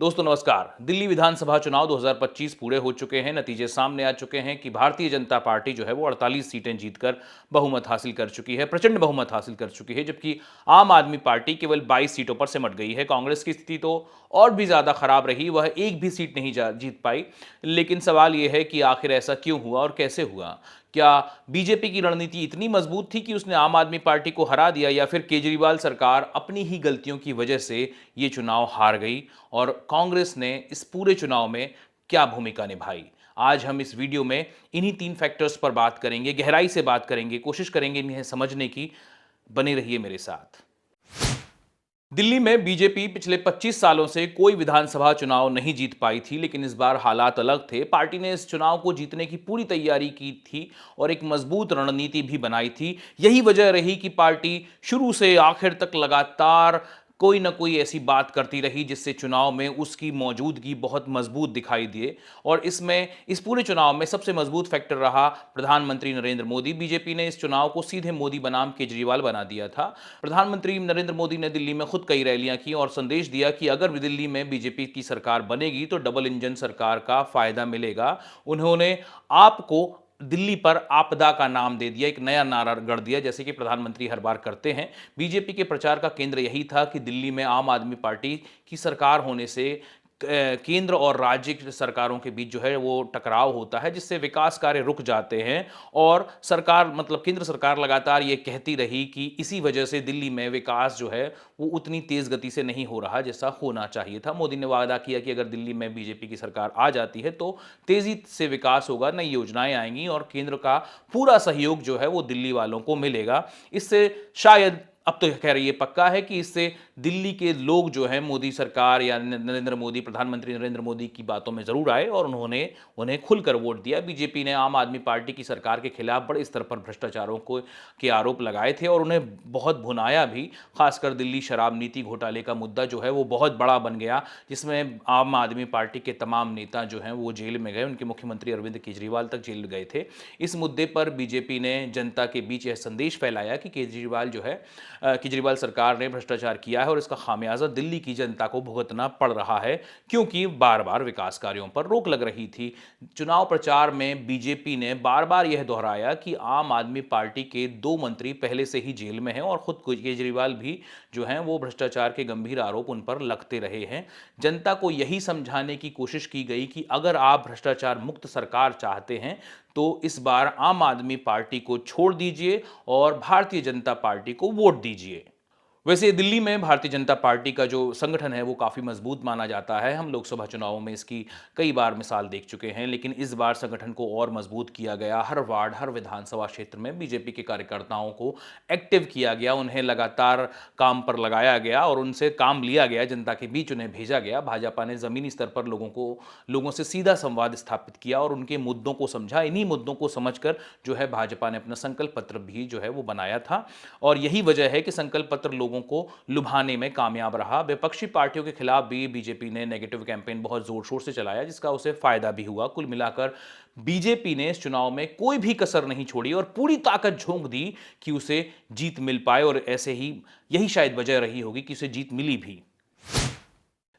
दोस्तों नमस्कार। दिल्ली विधानसभा चुनाव 2025 पूरे हो चुके हैं। नतीजे सामने आ चुके हैं कि भारतीय जनता पार्टी जो है वो 48 सीटें जीतकर बहुमत हासिल कर चुकी है, प्रचंड बहुमत हासिल कर चुकी है, जबकि आम आदमी पार्टी केवल 22 सीटों पर सिमट गई है। कांग्रेस की स्थिति तो और भी ज़्यादा खराब रही, वह एक भी सीट नहीं जीत पाई। लेकिन सवाल यह है कि आखिर ऐसा क्यों हुआ और कैसे हुआ? क्या बीजेपी की रणनीति इतनी मजबूत थी कि उसने आम आदमी पार्टी को हरा दिया, या फिर केजरीवाल सरकार अपनी ही गलतियों की वजह से ये चुनाव हार गई और कांग्रेस ने इस पूरे चुनाव में क्या भूमिका निभाई? आज हम इस वीडियो में इन्हीं 3 फैक्टर्स पर बात करेंगे, गहराई से बात करेंगे, कोशिश करेंगे इन्हें समझने की। बने रहिए मेरे साथ। दिल्ली में बीजेपी पिछले 25 सालों से कोई विधानसभा चुनाव नहीं जीत पाई थी, लेकिन इस बार हालात अलग थे। पार्टी ने इस चुनाव को जीतने की पूरी तैयारी की थी और एक मजबूत रणनीति भी बनाई थी। यही वजह रही कि पार्टी शुरू से आखिर तक लगातार कोई ना कोई ऐसी बात करती रही जिससे चुनाव में उसकी मौजूदगी बहुत मजबूत दिखाई दिए। और इस पूरे चुनाव में सबसे मजबूत फैक्टर रहा प्रधानमंत्री नरेंद्र मोदी। बीजेपी ने इस चुनाव को सीधे मोदी बनाम केजरीवाल बना दिया था। प्रधानमंत्री नरेंद्र मोदी ने दिल्ली में खुद कई रैलियां की और संदेश दिया कि अगर दिल्ली में बीजेपी की सरकार बनेगी तो डबल इंजन सरकार का फायदा मिलेगा। उन्होंने आपको दिल्ली पर आपदा का नाम दे दिया, एक नया नारा गढ़ दिया, जैसे कि प्रधानमंत्री हर बार करते हैं। बीजेपी के प्रचार का केंद्र यही था कि दिल्ली में आम आदमी पार्टी की सरकार होने से केंद्र और राज्य की सरकारों के बीच जो है वो टकराव होता है, जिससे विकास कार्य रुक जाते हैं। और सरकार मतलब केंद्र सरकार लगातार ये कहती रही कि इसी वजह से दिल्ली में विकास जो है वो उतनी तेज गति से नहीं हो रहा जैसा होना चाहिए था। मोदी ने वादा किया कि अगर दिल्ली में बीजेपी की सरकार आ जाती है तो तेजी से विकास होगा, नई योजनाएं आएंगी और केंद्र का पूरा सहयोग जो है वो दिल्ली वालों को मिलेगा। इससे शायद, अब तो कह रही है पक्का है कि इससे दिल्ली के लोग जो हैं मोदी सरकार या नरेंद्र मोदी, प्रधानमंत्री नरेंद्र मोदी की बातों में जरूर आए और उन्होंने उन्हें खुलकर वोट दिया। बीजेपी ने आम आदमी पार्टी की सरकार के खिलाफ बड़े स्तर पर भ्रष्टाचारों के आरोप लगाए थे और उन्हें बहुत भुनाया भी। खासकर दिल्ली शराब नीति घोटाले का मुद्दा जो है वो बहुत बड़ा बन गया, जिसमें आम आदमी पार्टी के तमाम नेता जो हैं वो जेल में गए। उनके मुख्यमंत्री अरविंद केजरीवाल तक जेल गए थे। इस मुद्दे पर बीजेपी ने जनता के बीच यह संदेश फैलाया कि केजरीवाल सरकार ने भ्रष्टाचार किया है और इसका खामियाजा दिल्ली की जनता को भुगतना पड़ रहा है, क्योंकि बार बार विकास कार्यों पर रोक लग रही थी। चुनाव प्रचार में बीजेपी ने बार बार यह दोहराया कि आम आदमी पार्टी के 2 मंत्री पहले से ही जेल में हैं और खुद केजरीवाल भी जो हैं वो भ्रष्टाचार के गंभीर आरोप उन पर लगते रहे हैं। जनता को यही समझाने की कोशिश की गई कि अगर आप भ्रष्टाचार मुक्त सरकार चाहते हैं तो इस बार आम आदमी पार्टी को छोड़ दीजिए और भारतीय जनता पार्टी को वोट दीजिए। वैसे दिल्ली में भारतीय जनता पार्टी का जो संगठन है वो काफ़ी मजबूत माना जाता है। हम लोकसभा चुनावों में इसकी कई बार मिसाल देख चुके हैं, लेकिन इस बार संगठन को और मजबूत किया गया। हर वार्ड, हर विधानसभा क्षेत्र में बीजेपी के कार्यकर्ताओं को एक्टिव किया गया, उन्हें लगातार काम पर लगाया गया और उनसे काम लिया गया, जनता के बीच उन्हें भेजा गया। भाजपा ने ज़मीनी स्तर पर लोगों से सीधा संवाद स्थापित किया और उनके मुद्दों को समझा। इन्हीं मुद्दों को समझकर जो है भाजपा ने अपना संकल्प पत्र भी जो है वो बनाया था और यही वजह है कि संकल्प पत्र लोगों को लुभाने में कामयाब रहा। विपक्षी पार्टियों के खिलाफ भी बीजेपी ने नेगेटिव कैंपेन बहुत जोर शोर से चलाया, जिसका उसे फायदा भी हुआ। कुल मिलाकर बीजेपी ने इस चुनाव में कोई भी कसर नहीं छोड़ी और पूरी ताकत झोंक दी कि उसे जीत मिल पाए और ऐसे ही यही शायद वजह रही होगी कि उसे जीत मिली भी।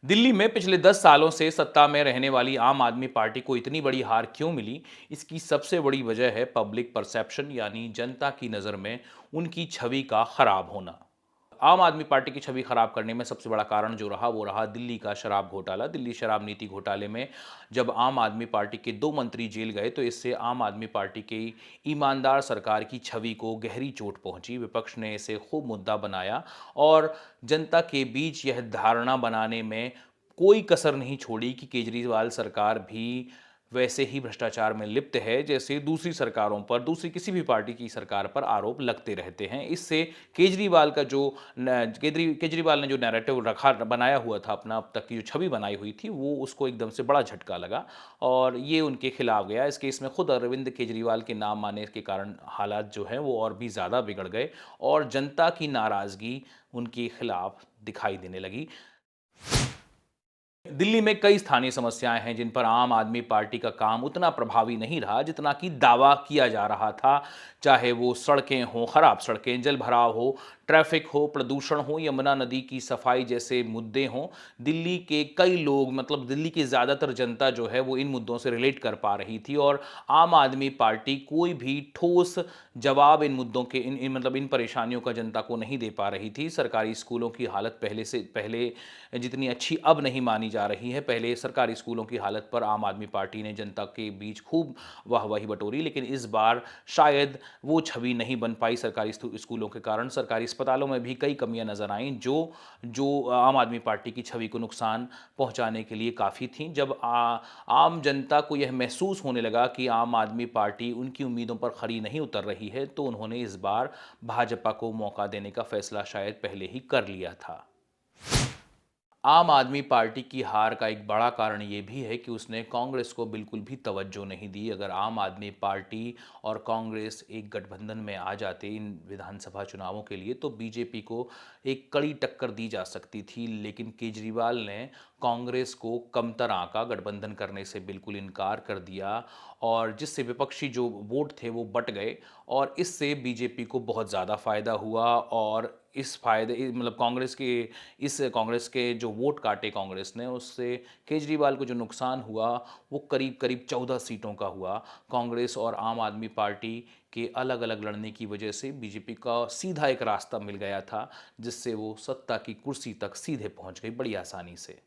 दिल्ली में पिछले 10 सालों से सत्ता में रहने वाली आम आदमी पार्टी को इतनी बड़ी हार क्यों मिली? इसकी सबसे बड़ी वजह है पब्लिक परसेप्शन, यानी जनता की नज़र में उनकी छवि का खराब होना। आम आदमी पार्टी की छवि खराब करने में सबसे बड़ा कारण जो रहा वो रहा दिल्ली का शराब घोटाला। दिल्ली शराब नीति घोटाले में जब आम आदमी पार्टी के 2 मंत्री जेल गए तो इससे आम आदमी पार्टी की ईमानदार सरकार की छवि को गहरी चोट पहुंची। विपक्ष ने इसे खूब मुद्दा बनाया और जनता के बीच यह धारणा बनाने में कोई कसर नहीं छोड़ी कि केजरीवाल सरकार भी वैसे ही भ्रष्टाचार में लिप्त है जैसे दूसरी सरकारों पर, दूसरी किसी भी पार्टी की सरकार पर आरोप लगते रहते हैं। इससे केजरीवाल ने जो नैरेटिव बनाया हुआ था, अपना अब तक की जो छवि बनाई हुई थी, वो उसको एकदम से बड़ा झटका लगा और ये उनके खिलाफ गया। इस केस में खुद अरविंद केजरीवाल के नाम आने के कारण हालात जो हैं वो और भी ज़्यादा बिगड़ गए और जनता की नाराज़गी उनके खिलाफ दिखाई देने लगी। दिल्ली में कई स्थानीय समस्याएं हैं जिन पर आम आदमी पार्टी का काम उतना प्रभावी नहीं रहा जितना कि दावा किया जा रहा था। चाहे वो सड़कें हों, खराब सड़कें, जल भराव हो, ट्रैफिक हो, प्रदूषण हो, यमुना नदी की सफाई जैसे मुद्दे हों, दिल्ली के कई लोग मतलब दिल्ली की ज़्यादातर जनता जो है वो इन मुद्दों से रिलेट कर पा रही थी और आम आदमी पार्टी कोई भी ठोस जवाब इन मुद्दों के इन मतलब इन परेशानियों का जनता को नहीं दे पा रही थी। सरकारी स्कूलों की हालत पहले जितनी अच्छी अब नहीं मानी जा रही है। पहले सरकारी स्कूलों की हालत पर आम आदमी पार्टी ने जनता के बीच खूब वाहवाही बटोरी, लेकिन इस बार शायद वो छवि नहीं बन पाई सरकारी स्कूलों के कारण। सरकारी अस्पतालों में भी कई कमियां नजर आईं जो जो आम आदमी पार्टी की छवि को नुकसान पहुंचाने के लिए काफ़ी थीं। जब आम जनता को यह महसूस होने लगा कि आम आदमी पार्टी उनकी उम्मीदों पर खरी नहीं उतर रही है, तो उन्होंने इस बार भाजपा को मौका देने का फैसला शायद पहले ही कर लिया था। आम आदमी पार्टी की हार का एक बड़ा कारण ये भी है कि उसने कांग्रेस को बिल्कुल भी तवज्जो नहीं दी। अगर आम आदमी पार्टी और कांग्रेस एक गठबंधन में आ जाते इन विधानसभा चुनावों के लिए तो बीजेपी को एक कड़ी टक्कर दी जा सकती थी, लेकिन केजरीवाल ने कांग्रेस को कमतर आंका, गठबंधन करने से बिल्कुल इनकार कर दिया और जिससे विपक्षी जो वोट थे वो बट गए और इससे बीजेपी को बहुत ज़्यादा फ़ायदा हुआ और इस फायदे मतलब कांग्रेस के जो वोट काटे कांग्रेस ने उससे केजरीवाल को जो नुकसान हुआ वो करीब करीब 14 सीटों का हुआ। कांग्रेस और आम आदमी पार्टी के अलग अलग लड़ने की वजह से बीजेपी का सीधा एक रास्ता मिल गया था जिससे वो सत्ता की कुर्सी तक सीधे पहुंच गई बड़ी आसानी से।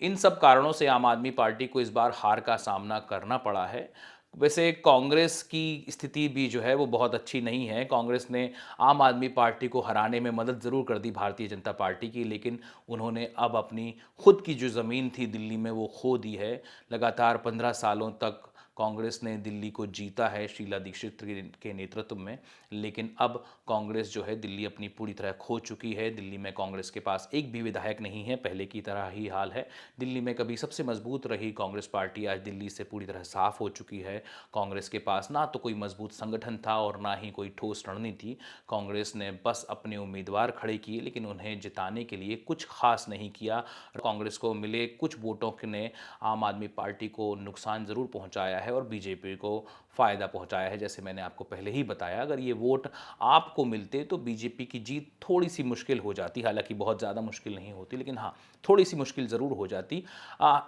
इन सब कारणों से आम आदमी पार्टी को इस बार हार का सामना करना पड़ा है। वैसे कांग्रेस की स्थिति भी जो है वो बहुत अच्छी नहीं है। कांग्रेस ने आम आदमी पार्टी को हराने में मदद ज़रूर कर दी भारतीय जनता पार्टी की, लेकिन उन्होंने अब अपनी खुद की जो ज़मीन थी दिल्ली में वो खो दी है। लगातार 15 सालों तक कांग्रेस ने दिल्ली को जीता है शीला दीक्षित के नेतृत्व में, लेकिन अब कांग्रेस जो है दिल्ली अपनी पूरी तरह खो चुकी है। दिल्ली में कांग्रेस के पास एक भी विधायक नहीं है, पहले की तरह ही हाल है। दिल्ली में कभी सबसे मजबूत रही कांग्रेस पार्टी आज दिल्ली से पूरी तरह साफ हो चुकी है। कांग्रेस के पास ना तो कोई मजबूत संगठन था और ना ही कोई ठोस रणनीति। कांग्रेस ने बस अपने उम्मीदवार खड़े किए लेकिन उन्हें जिताने के लिए कुछ खास नहीं किया। कांग्रेस को मिले कुछ वोटों ने आम आदमी पार्टी को नुकसान ज़रूर पहुंचाया है और बीजेपी को फ़ायदा पहुंचाया है। जैसे मैंने आपको पहले ही बताया, अगर ये वोट आपको मिलते तो बीजेपी की जीत थोड़ी सी मुश्किल हो जाती, हालांकि बहुत ज़्यादा मुश्किल नहीं होती, लेकिन हाँ थोड़ी सी मुश्किल ज़रूर हो जाती।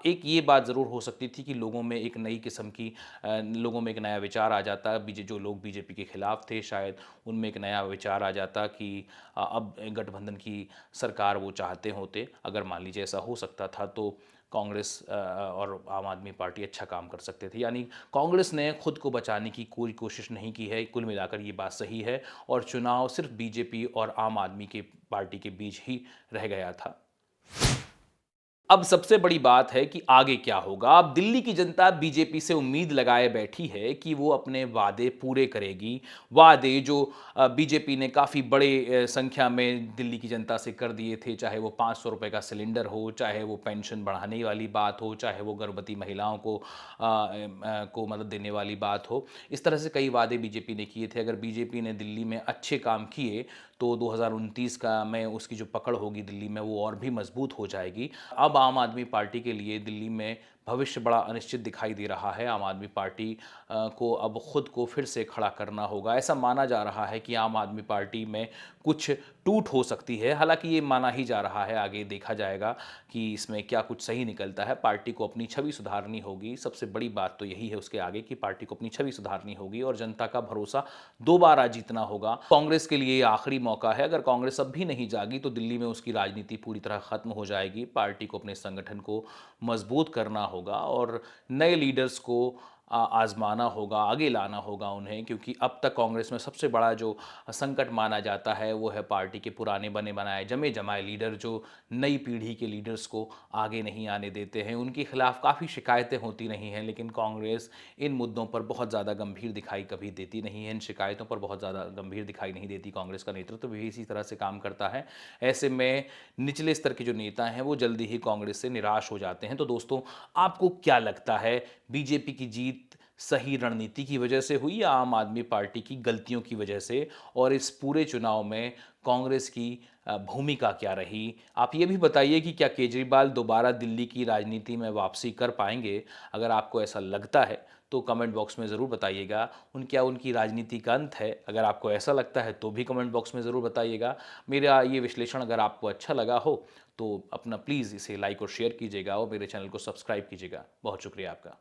एक ये बात ज़रूर हो सकती थी कि लोगों में एक नई किस्म की लोगों में एक नया विचार आ जाता। जो लोग बीजेपी के खिलाफ थे शायद उनमें एक नया विचार आ जाता कि अब गठबंधन की सरकार वो चाहते होते। अगर मान लीजिए ऐसा हो सकता था तो कांग्रेस और आम आदमी पार्टी अच्छा काम कर सकते थे। यानी कांग्रेस ने खुद को बचाने की कोई कोशिश नहीं की है। कुल मिलाकर ये बात सही है और चुनाव सिर्फ बीजेपी और आम आदमी के पार्टी के बीच ही रह गया था। अब सबसे बड़ी बात है कि आगे क्या होगा। अब दिल्ली की जनता बीजेपी से उम्मीद लगाए बैठी है कि वो अपने वादे पूरे करेगी। वादे जो बीजेपी ने काफ़ी बड़े संख्या में दिल्ली की जनता से कर दिए थे, चाहे वो 500 रुपये का सिलेंडर हो, चाहे वो पेंशन बढ़ाने वाली बात हो, चाहे वो गर्भवती महिलाओं को मदद देने वाली बात हो। इस तरह से कई वादे बीजेपी ने किए थे। अगर बीजेपी ने दिल्ली में अच्छे काम किए तो 2029 का में उसकी जो पकड़ होगी दिल्ली में वो और भी मजबूत हो जाएगी। अब आम आदमी पार्टी के लिए दिल्ली में भविष्य बड़ा अनिश्चित दिखाई दे रहा है। आम आदमी पार्टी को अब खुद को फिर से खड़ा करना होगा। ऐसा माना जा रहा है कि आम आदमी पार्टी में कुछ टूट हो सकती है। हालांकि ये माना ही जा रहा है, आगे देखा जाएगा कि इसमें क्या कुछ सही निकलता है। पार्टी को अपनी छवि सुधारनी होगी। सबसे बड़ी बात तो यही है उसके आगे कि पार्टी को अपनी छवि सुधारनी होगी और जनता का भरोसा दोबारा जीतना होगा। कांग्रेस के लिए ये आखिरी मौका है। अगर कांग्रेस अब भी नहीं जागी तो दिल्ली में उसकी राजनीति पूरी तरह खत्म हो जाएगी। पार्टी को अपने संगठन को मजबूत करना होगा और नए लीडर्स को आजमाना होगा, आगे लाना होगा उन्हें, क्योंकि अब तक कांग्रेस में सबसे बड़ा जो संकट माना जाता है वो है पार्टी के पुराने बने बनाए जमे जमाए लीडर जो नई पीढ़ी के लीडर्स को आगे नहीं आने देते हैं। उनके खिलाफ काफ़ी शिकायतें होती रही हैं, लेकिन कांग्रेस इन मुद्दों पर बहुत ज़्यादा गंभीर दिखाई कभी देती नहीं है। इन शिकायतों पर बहुत ज़्यादा गंभीर दिखाई नहीं देती। कांग्रेस का नेतृत्व भी इसी तरह से काम करता है। ऐसे में निचले स्तर के जो नेता हैं वो जल्दी ही कांग्रेस से निराश हो जाते हैं। तो दोस्तों, आपको क्या लगता है, बीजेपी की जीत सही रणनीति की वजह से हुई या आम आदमी पार्टी की गलतियों की वजह से? और इस पूरे चुनाव में कांग्रेस की भूमिका क्या रही? आप ये भी बताइए कि क्या केजरीवाल दोबारा दिल्ली की राजनीति में वापसी कर पाएँगे? अगर आपको ऐसा लगता है, तो कमेंट बॉक्स में ज़रूर बताइएगा। क्या उनकी राजनीति का अंत है? अगर आपको ऐसा लगता है, तो भी कमेंट बॉक्स में ज़रूर बताइएगा। मेरा ये विश्लेषण अगर आपको अच्छा लगा हो, तो अपना प्लीज़ इसे लाइक और शेयर कीजिएगा और मेरे चैनल को सब्सक्राइब कीजिएगा। बहुत शुक्रिया आपका।